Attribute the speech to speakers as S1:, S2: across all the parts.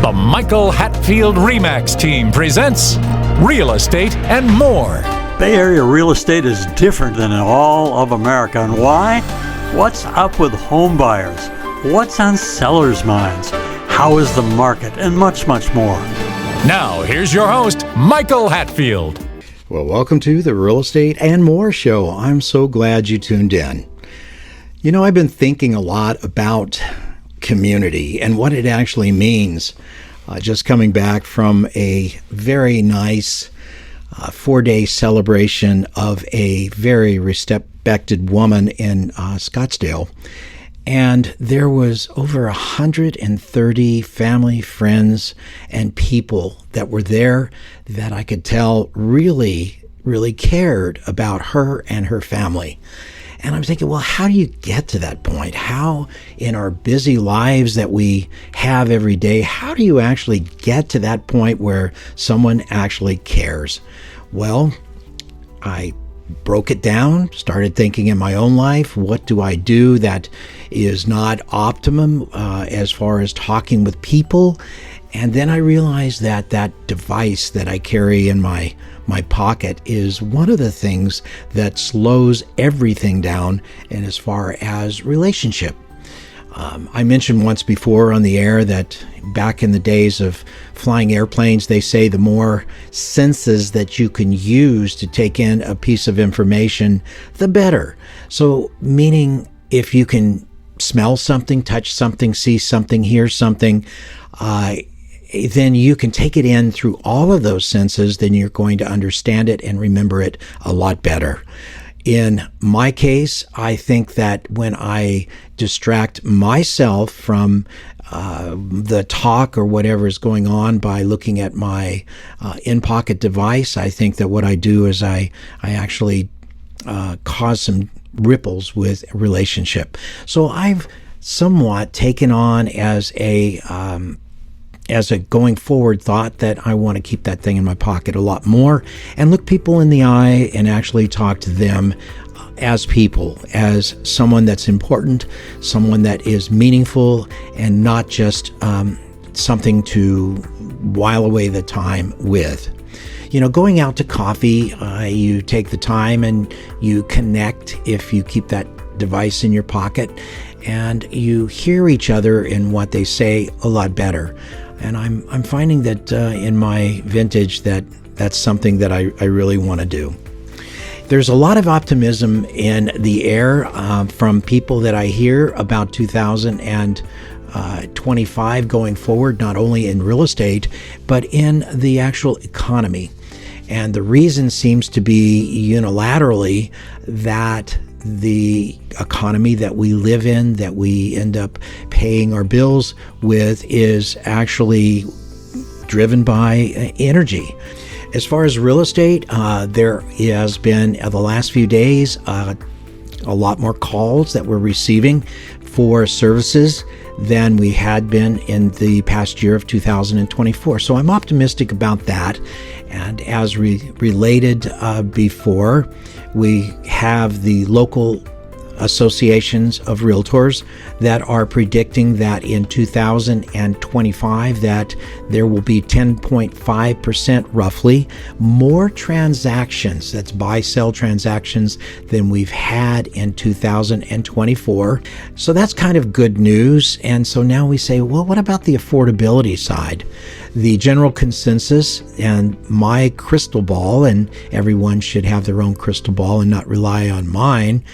S1: The Michael Hatfield Remax team presents Real Estate and More.
S2: Bay Area real estate is different than in all of America. And why? What's up with home buyers? What's on sellers' minds? How is the market? And much, much more.
S1: Now, here's your host, Michael Hatfield.
S3: Well, welcome to the Real Estate and More show. I'm so glad you tuned in. You know, I've been thinking a lot about community and what it actually means. Just coming back from a very nice 4-day celebration of a very respected woman in Scottsdale. And there was over 130 family, friends, and people that were there that I could tell really cared about her and her family. And I'm thinking, well, how do you get to that point? How, in our busy lives that we have every day, how do you actually get to that point where someone actually cares? Well, I broke it down, started thinking in my own life, what do I do that is not optimum as far as talking with people? And then I realized that that device that I carry in my pocket is one of the things that slows everything down and as far as relationship. I mentioned once before on the air that back in the days of flying airplanes, they say the more senses that you can use to take in a piece of information, the better. So meaning if you can smell something, touch something, see something, hear something, then you can take it in through all of those senses, then you're going to understand it and remember it a lot better. In my case, I think that when I distract myself from the talk or whatever is going on by looking at my in-pocket device, I think that what I do is I actually cause some ripples with a relationship. So I've somewhat taken on as a going forward thought that I want to keep that thing in my pocket a lot more and look people in the eye and actually talk to them as people, as someone that's important, someone that is meaningful, and not just something to while away the time with. You know, going out to coffee, you take the time and you connect if you keep that device in your pocket, and you hear each other in what they say a lot better. And I'm finding that in my vintage that's something that I really want to do. There's a lot of optimism in the air from people that I hear about 2025 going forward, not only in real estate, but in the actual economy. And the reason seems to be unilaterally that the economy that we live in, that we end up paying our bills with, is actually driven by energy. As far as real estate, there has been, the last few days, a lot more calls that we're receiving for services than we had been in the past year of 2024. So I'm optimistic about that. And as related before, we have the local associations of realtors that are predicting that in 2025 that there will be 10.5% roughly more transactions, that's buy-sell transactions, than we've had in 2024. So that's kind of good news. And so now we say, well, what about the affordability side? The general consensus and my crystal ball, and everyone should have their own crystal ball and not rely on mine,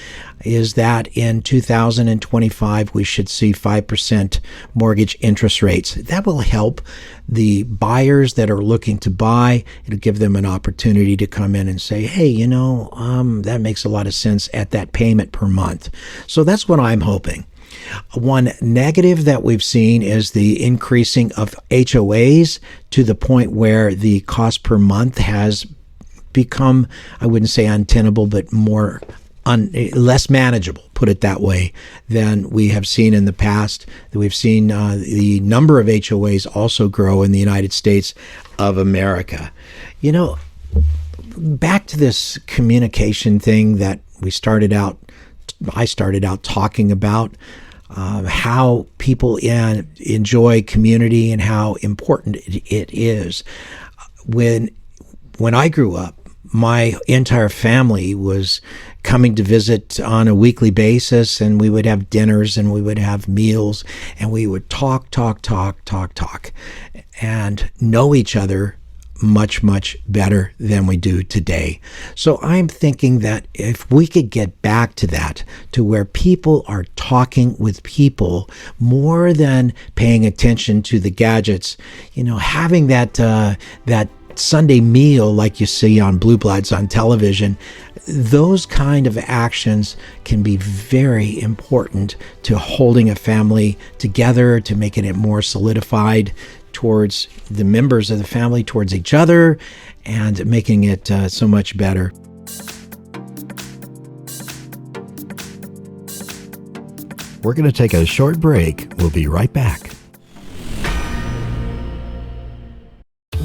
S3: is that in 2025 we should see 5% mortgage interest rates. That will help the buyers that are looking to buy. It'll give them an opportunity to come in and say, hey, you know, that makes a lot of sense at that payment per month. So that's what I'm hoping. One negative that we've seen is the increasing of HOAs to the point where the cost per month has become, I wouldn't say untenable, but less manageable, put it that way, than we have seen in the past. We've seen the number of HOAs also grow in the United States of America. You know, back to this communication thing that I started out talking about. how people enjoy community and how important it is. When I grew up, my entire family was coming to visit on a weekly basis, and we would have dinners and we would have meals, and we would talk, and know each other much, much better than we do today. So I'm thinking that if we could get back to that, to where people are talking with people more than paying attention to the gadgets, having that Sunday meal like you see on Blue Bloods on television, those kind of actions can be very important to holding a family together, to making it more solidified towards the members of the family, towards each other, and making it so much better. We're going to take a short break. We'll be right back.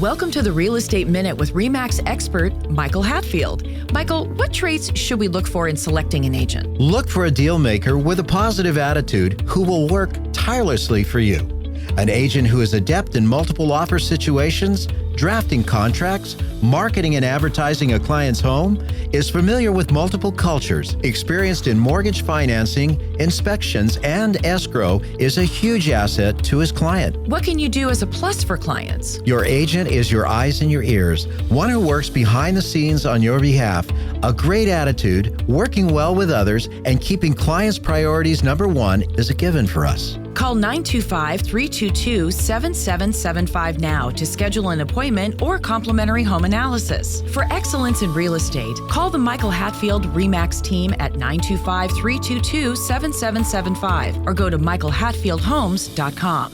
S4: Welcome to the Real Estate Minute with RE/MAX expert Michael Hatfield. Michael, what traits should we look for in selecting an agent?
S5: Look for a deal maker with a positive attitude who will work tirelessly for you. An agent who is adept in multiple offer situations, drafting contracts, marketing and advertising a client's home, is familiar with multiple cultures, experienced in mortgage financing, inspections, and escrow, is a huge asset to his client.
S4: What can you do as a plus for clients?
S5: Your agent is your eyes and your ears, one who works behind the scenes on your behalf. A great attitude, working well with others, and keeping clients' priorities number one is a given for us.
S4: Call 925-322-7775 now to schedule an appointment or complimentary home analysis. For excellence in real estate, call the Michael Hatfield RE/MAX team at 925-322-7775 or go to michaelhatfieldhomes.com.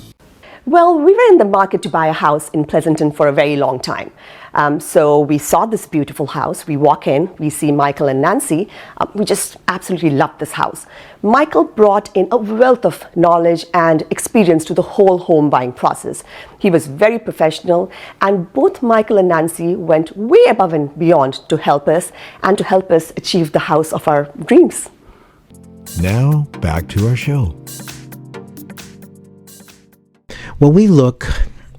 S6: Well, we were in the market to buy a house in Pleasanton for a very long time. So we saw this beautiful house. We walk in, we see Michael and Nancy. We just absolutely loved this house. Michael brought in a wealth of knowledge and experience to the whole home buying process. He was very professional, and both Michael and Nancy went way above and beyond to help us achieve the house of our dreams.
S3: Now, back to our show. Well, we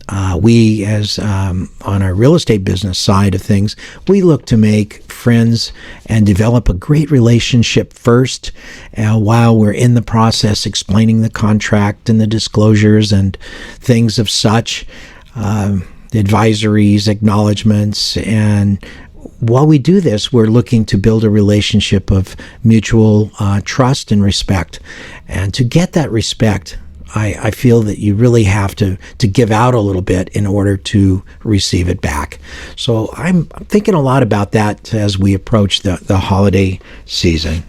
S3: on our real estate business side of things, we look to make friends and develop a great relationship first while we're in the process explaining the contract and the disclosures and things of such, the advisories, acknowledgments, and while we do this, we're looking to build a relationship of mutual trust and respect. And to get that respect, I feel that you really have to give out a little bit in order to receive it back. So I'm thinking a lot about that as we approach the holiday season.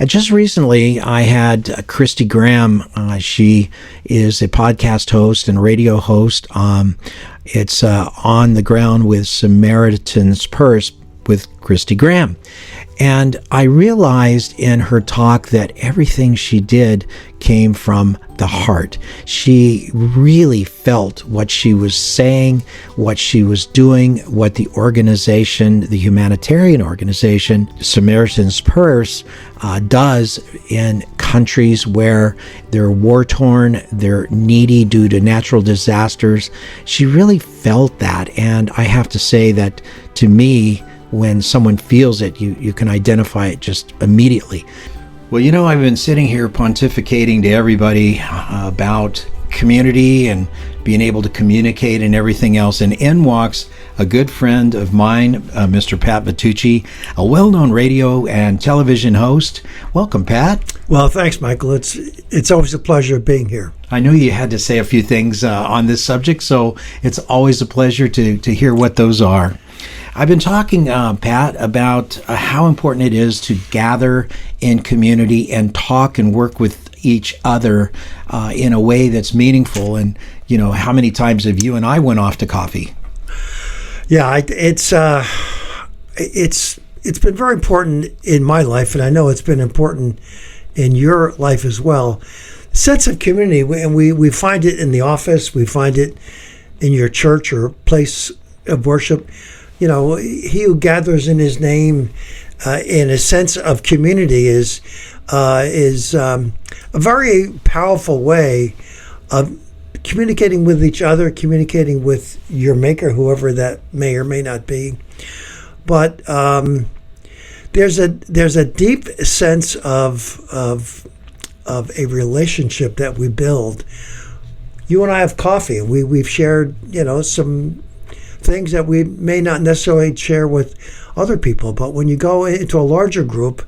S3: And just recently, I had Christy Graham. She is a podcast host and radio host. It's On the Ground with Samaritan's Purse with Christy Graham. And I realized in her talk that everything she did came from the heart. She really felt what she was saying, what she was doing, what the organization, the humanitarian organization, Samaritan's Purse, does in countries where they're war-torn, they're needy due to natural disasters. She really felt that. And I have to say that to me, when someone feels it, you can identify it just immediately. Well, I've been sitting here pontificating to everybody about community and being able to communicate and everything else. And in walks a good friend of mine, Mr. Pat Vitucci, a well-known radio and television host. Welcome, Pat.
S7: Well, thanks, Michael. It's always a pleasure being here.
S3: I know you had to say a few things on this subject, so it's always a pleasure to hear what those are. I've been talking, Pat, about how important it is to gather in community and talk and work with each other in a way that's meaningful. And, how many times have you and I went off to coffee?
S7: Yeah, it's been very important in my life, and I know it's been important in your life as well. Sense of community, and we find it in the office, we find it in your church or place of worship. He who gathers in his name in a sense of community is a very powerful way of communicating with each other, communicating with your maker, whoever that may or may not be. But there's a deep sense of a relationship that we build. You and I have coffee. We've shared, some things that we may not necessarily share with other people. But when you go into a larger group,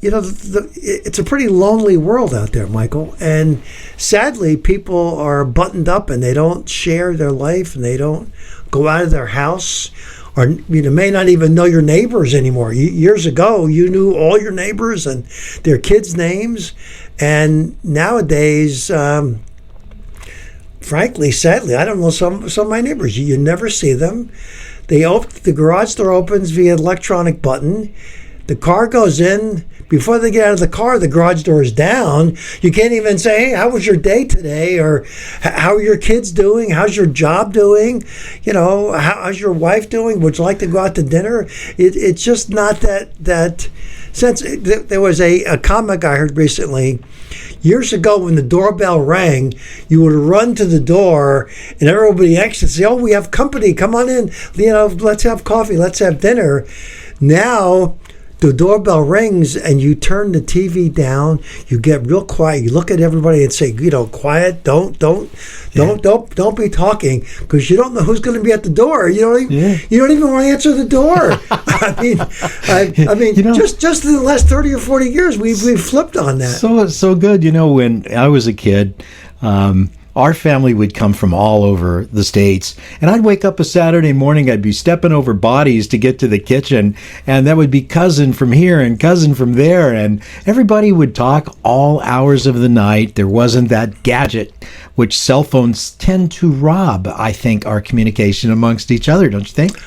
S7: it's a pretty lonely world out there, Michael. And sadly, people are buttoned up and they don't share their life and they don't go out of their house, or may not even know your neighbors anymore. Years ago, you knew all your neighbors and their kids' names. And nowadays, frankly, sadly, I don't know some of my neighbors. You never see them. The garage door opens via electronic button. The car goes in. Before they get out of the car, the garage door is down. You can't even say, hey, how was your day today? Or how are your kids doing? How's your job doing? How's your wife doing? Would you like to go out to dinner? It's just not that sense. There was a comic I heard recently. Years ago, when the doorbell rang, you would run to the door and everybody exit and say, oh, we have company. Come on in. Let's have coffee. Let's have dinner. Now, the doorbell rings and you turn the TV down. You get real quiet. You look at everybody and say, quiet. Don't be talking, because you don't know who's going to be at the door. You don't even want to answer the door. I mean, just in the last 30 or 40 years, we've flipped on that.
S3: So good. When I was a kid, our family would come from all over the States, and I'd wake up a Saturday morning, I'd be stepping over bodies to get to the kitchen, and that would be cousin from here and cousin from there, and everybody would talk all hours of the night. There wasn't that gadget, which cell phones tend to rob, I think, our communication amongst each other, don't you think?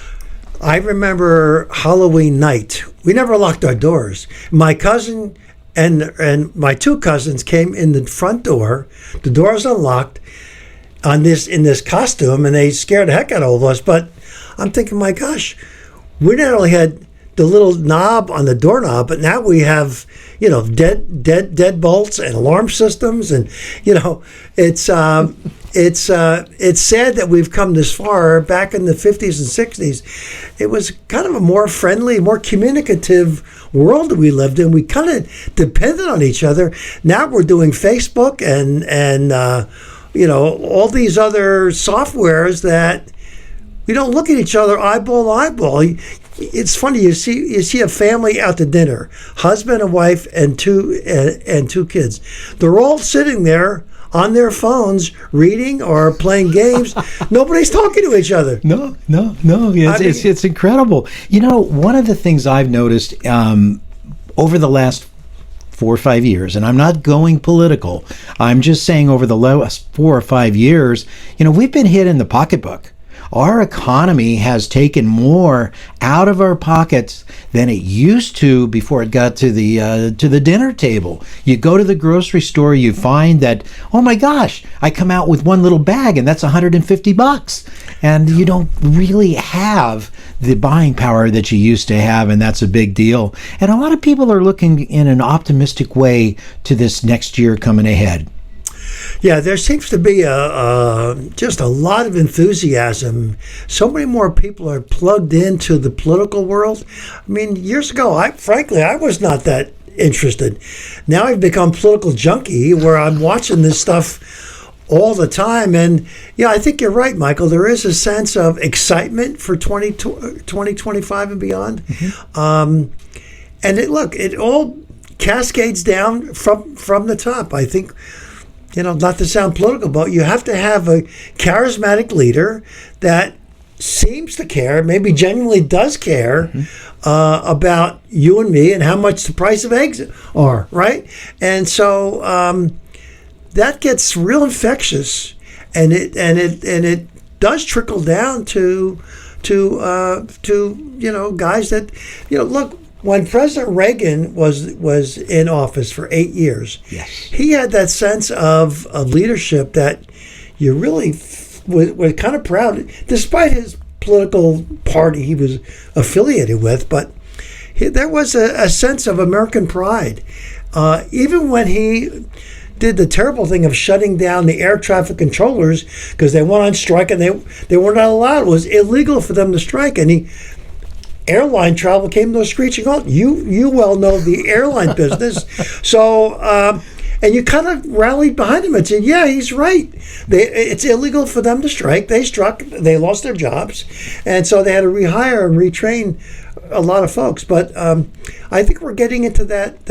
S7: I remember Halloween night. We never locked our doors. My cousin and my two cousins came in the front door. The door was unlocked in this costume, and they scared the heck out of us. But I'm thinking, my gosh, we not only had the little knob on the doorknob, but now we have dead bolts and alarm systems, and it's sad that we've come this far. Back in the 50s and 60s, it was kind of a more friendly, more communicative world that we lived in. We kind of depended on each other. Now we're doing Facebook and all these other softwares that we don't look at each other eyeball to eyeball. It's funny, you see a family out to dinner, husband and wife and two kids. They're all sitting there on their phones reading or playing games. Nobody's talking to each other.
S3: No. It's incredible. One of the things I've noticed over the last 4 or 5 years, and I'm not going political, I'm just saying over the last 4 or 5 years, we've been hit in the pocketbook. Our economy has taken more out of our pockets than it used to before it got to the dinner table. You go to the grocery store, you find that, oh my gosh, I come out with one little bag and that's $150, and you don't really have the buying power that you used to have, and that's a big deal. And a lot of people are looking in an optimistic way to this next year coming ahead.
S7: Yeah, there seems to be just a lot of enthusiasm. So many more people are plugged into the political world. I mean, years ago, I was not that interested. Now I've become political junkie, where I'm watching this stuff all the time. And yeah, I think you're right, Michael. There is a sense of excitement for 2025 and beyond. Mm-hmm. And it all cascades down from the top. I think, not to sound political, but you have to have a charismatic leader that seems to care, maybe genuinely does care, about you and me and how much the price of eggs are, right? And so that gets real infectious, and it does trickle down to guys that look. When President Reagan was in office for 8 years,
S3: yes,
S7: he had that sense of leadership that you really were kind of proud, despite his political party he was affiliated with. But there was a sense of American pride. even when he did the terrible thing of shutting down the air traffic controllers because they went on strike and they were not allowed. It was illegal for them to strike, and airline travel came to a screeching halt. You well know the airline business, so and you kind of rallied behind him and said, "Yeah, he's right. It's illegal for them to strike. They struck. They lost their jobs, and so they had to rehire and retrain a lot of folks." But I think we're getting into that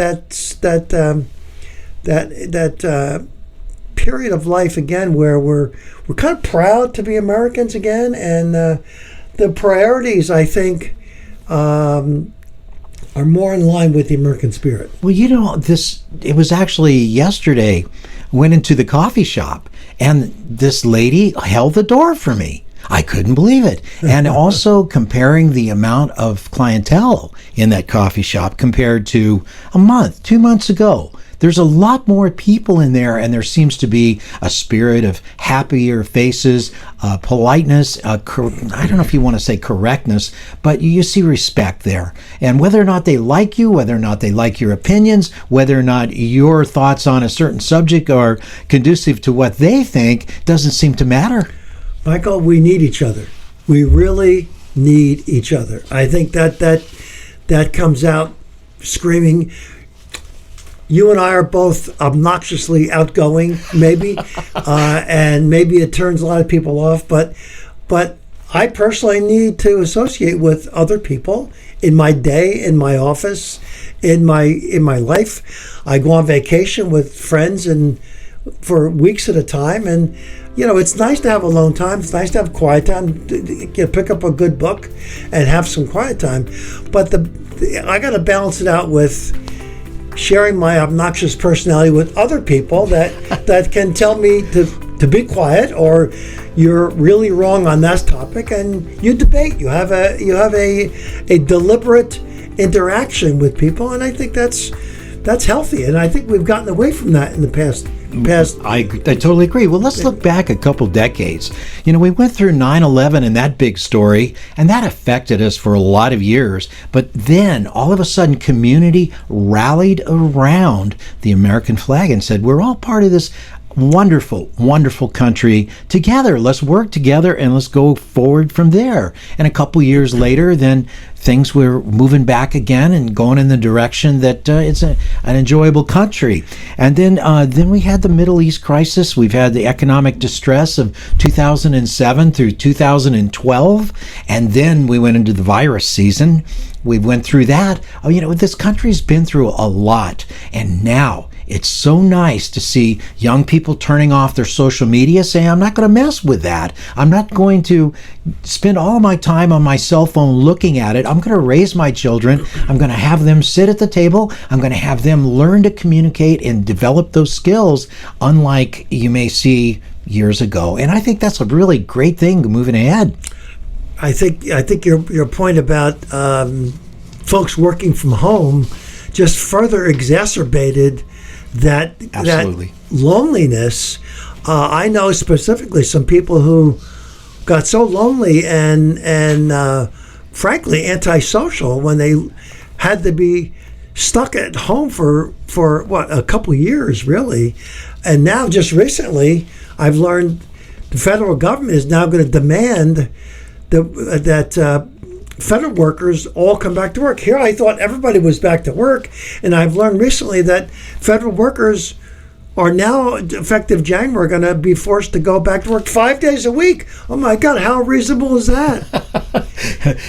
S7: period of life again where we're kind of proud to be Americans again, and the priorities, I think, are more in line with the American spirit.
S3: Well, it was actually yesterday. I went into the coffee shop and this lady held the door for me. I couldn't believe it. And also comparing the amount of clientele in that coffee shop compared to 2 months ago. There's a lot more people in there, and there seems to be a spirit of happier faces, politeness, I don't know if you want to say correctness, but you see respect there. And whether or not they like you, whether or not they like your opinions, whether or not your thoughts on a certain subject are conducive to what they think, doesn't seem to matter.
S7: Michael, we need each other. We really need each other. I think that comes out screaming. You and I are both obnoxiously outgoing, maybe, and maybe it turns a lot of people off. But I personally need to associate with other people in my day, in my office, in my life. I go on vacation with friends and for weeks at a time, and it's nice to have alone time. It's nice to have quiet time. Pick up a good book and have some quiet time. But I got to balance it out with sharing my obnoxious personality with other people that can tell me to be quiet, or you're really wrong on that topic, and you debate. You have a deliberate interaction with people, and I think that's healthy. And I think we've gotten away from that in the past.
S3: I totally agree. Well, let's look back a couple decades. We went through 9/11 and that big story, and that affected us for a lot of years. But then, all of a sudden, community rallied around the American flag and said, we're all part of this wonderful, wonderful country together. Let's work together and let's go forward from there. And a couple years later, then things were moving back again and going in the direction that it's an enjoyable country. And then we had the Middle East crisis. We've had the economic distress of 2007 through 2012. And then we went into the virus season. We went through that. This country's been through a lot. And now it's so nice to see young people turning off their social media, saying, I'm not going to mess with that. I'm not going to spend all my time on my cell phone looking at it. I'm going to raise my children. I'm going to have them sit at the table. I'm going to have them learn to communicate and develop those skills, unlike you may see years ago. And I think that's a really great thing moving ahead.
S7: I think your point about folks working from home just further exacerbated that loneliness. I know specifically some people who got so lonely and frankly antisocial when they had to be stuck at home for a couple of years, really. And now, just recently, I've learned the federal government is now going to demand that federal workers all come back to work. Here I thought everybody was back to work, and I've learned recently that federal workers are now, effective January, going to be forced to go back to work 5 days a week. Oh my God, how reasonable is that?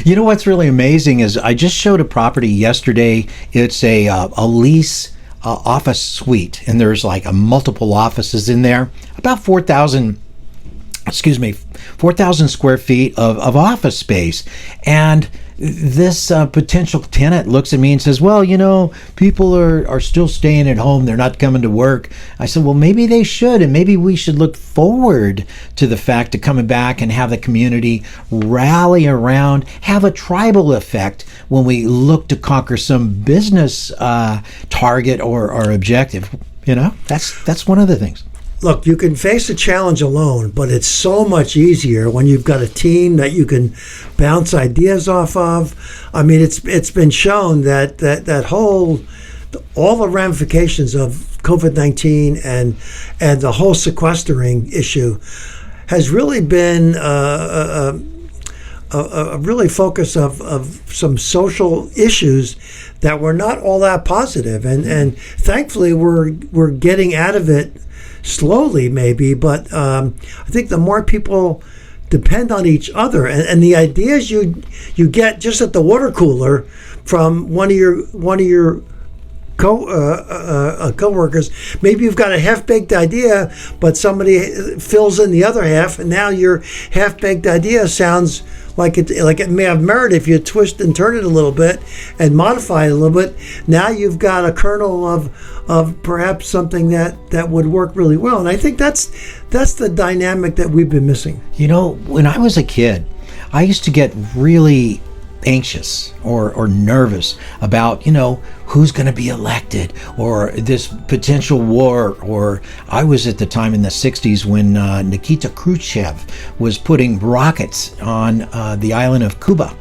S3: What's really amazing is I just showed a property yesterday. It's a lease office suite, and there's like multiple offices in there, about 4,000 square feet of office space. And this potential tenant looks at me and says, well, people are still staying at home. They're not coming to work. I said, well, maybe they should. And maybe we should look forward to the fact of coming back and have the community rally around, have a tribal effect when we look to conquer some business target or objective. That's one of the things.
S7: Look, you can face a challenge alone, but it's so much easier when you've got a team that you can bounce ideas off of. I mean, it's been shown that all the ramifications of COVID-19 and the whole sequestering issue has really been a really focus of some social issues that were not all that positive, and thankfully we're getting out of it slowly, maybe. But I think the more people depend on each other, and the ideas you get just at the water cooler from one of your co-workers, maybe you've got a half-baked idea, but somebody fills in the other half, and now your half-baked idea sounds like it may have merit if you twist and turn it a little bit and modify it a little bit. Now you've got a kernel of perhaps something that would work really well, and I think that's the dynamic that we've been missing.
S3: You know, when I was a kid, I used to get really anxious or nervous about, who's going to be elected, or this potential war. Or I was at the time in the 60s when Nikita Khrushchev was putting rockets on the island of Cuba.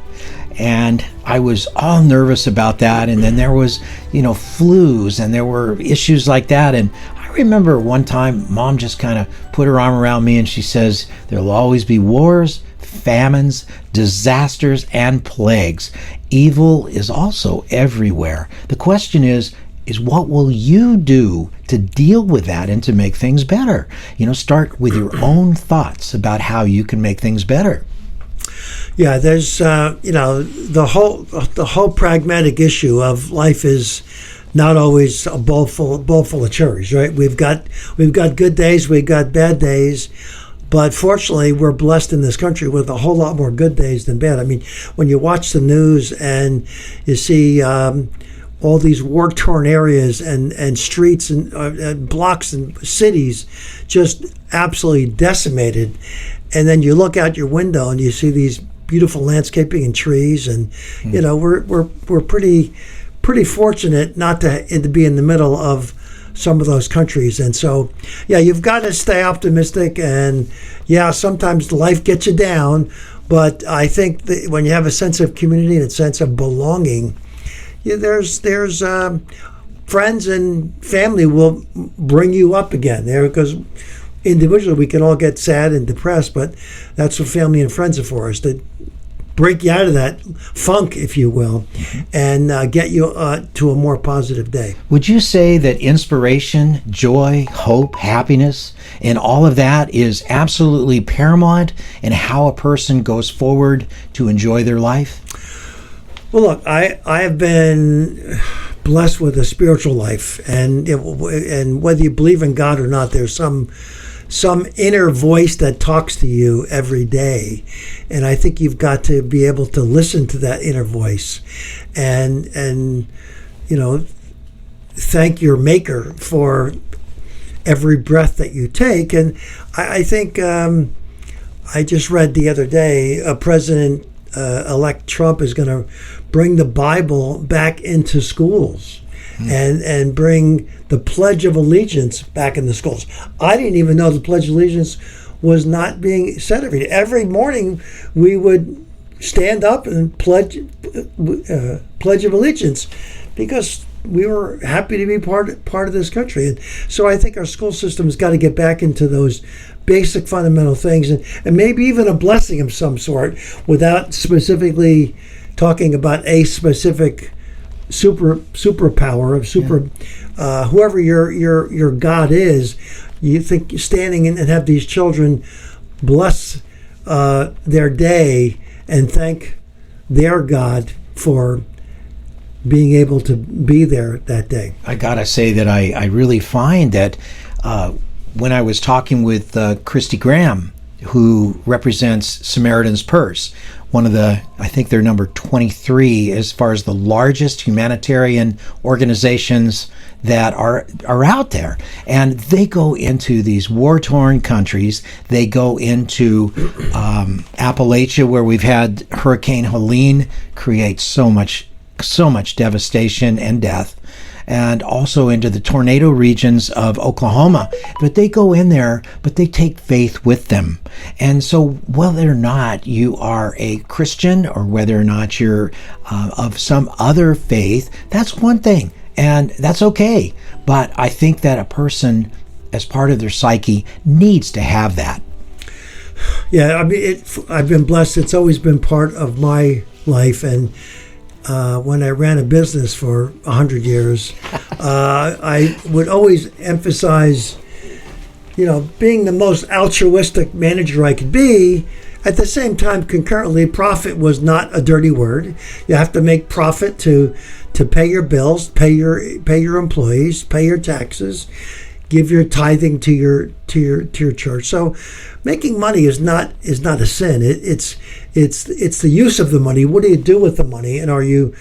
S3: And I was all nervous about that. And then there was, flus, and there were issues like that. And I remember one time Mom just kind of put her arm around me and she says, there'll always be wars, famines, disasters, and plagues. Evil is also everywhere. The question is what will you do to deal with that and to make things better? Start with your own thoughts about how you can make things better.
S7: Yeah, there's the whole pragmatic issue of life is not always a bowl full of cherries, right? We've got good days, we've got bad days. But fortunately, we're blessed in this country with a whole lot more good days than bad. I mean, when you watch the news and you see all these war-torn areas and streets and blocks and cities just absolutely decimated, and then you look out your window and you see these beautiful landscaping and trees, and we're pretty fortunate not to be in the middle of some of those countries. And so, yeah, you've got to stay optimistic, and yeah, sometimes life gets you down, but I think that when you have a sense of community and a sense of belonging, there's friends and family will bring you up again there, because individually we can all get sad and depressed, but that's what family and friends are for, is to break you out of that funk, if you will, and get you to a more positive day.
S3: Would you say that inspiration, joy, hope, happiness, and all of that is absolutely paramount in how a person goes forward to enjoy their life?
S7: Well, look, I have been blessed with a spiritual life, and whether you believe in God or not, there's some inner voice that talks to you every day, and I think you've got to be able to listen to that inner voice, and thank your Maker for every breath that you take. And I think I just read the other day, President elect Trump is going to bring the Bible back into schools. And bring the Pledge of Allegiance back in the schools. I didn't even know the Pledge of Allegiance was not being said every day. Every morning we would stand up and pledge of allegiance, because we were happy to be part of this country. And so I think our school system's got to get back into those basic fundamental things, and maybe even a blessing of some sort, without specifically talking about a specific superpower of whoever your God is. You think standing and have these children bless their day and thank their God for being able to be there that day.
S3: I gotta say that I really find that when I was talking with Christy Graham, who represents Samaritan's Purse, one of I think they're number 23 as far as the largest humanitarian organizations that are out there. And they go into these war-torn countries. They go into Appalachia, where we've had Hurricane Helene create so much devastation and death, and also into the tornado regions of Oklahoma. But they go in there, but they take faith with them. And so whether or not you are a Christian or whether or not you're of some other faith, that's one thing. And that's okay. But I think that a person, as part of their psyche, needs to have that.
S7: Yeah, I mean, I've been blessed. It's always been part of my life. And when I ran a business for 100 years, I would always emphasize, being the most altruistic manager I could be. At the same time, concurrently, profit was not a dirty word. You have to make profit to pay your bills, pay your employees, pay your taxes, give your tithing to your church. So, making money is not a sin. It's the use of the money. What do you do with the money? And are you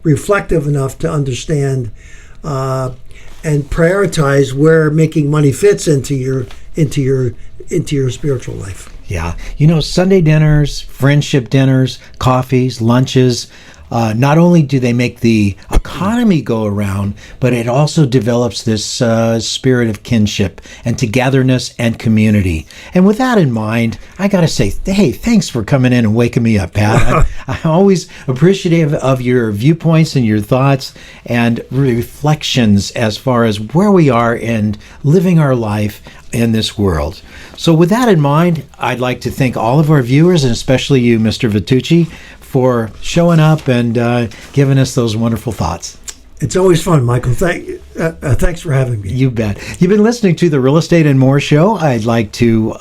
S7: reflective enough to understand and prioritize where making money fits into your spiritual life?
S3: Yeah. Sunday dinners, friendship dinners, coffees, lunches, not only do they make the economy go around, but it also develops this spirit of kinship and togetherness and community. And with that in mind, I got to say, hey, thanks for coming in and waking me up, Pat. I'm always appreciative of your viewpoints and your thoughts and reflections as far as where we are and living our life in this world. So with that in mind, I'd like to thank all of our viewers, and especially you, Mr. Vitucci, for showing up and giving us those wonderful thoughts.
S7: It's always fun, Michael. Thanks for having me.
S3: You bet. You've been listening to the Real Estate and More Show. I'd like to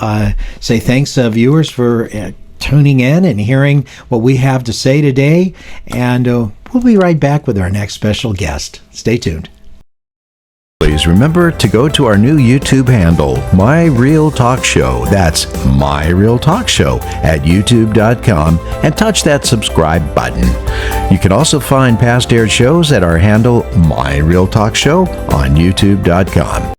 S3: say thanks, viewers, for tuning in and hearing what we have to say today. And we'll be right back with our next special guest. Stay tuned.
S5: Please remember to go to our new YouTube handle, My Real Talk Show. That's My Real Talk Show at youtube.com, and touch that subscribe button. You can also find past aired shows at our handle, My Real Talk Show, on youtube.com.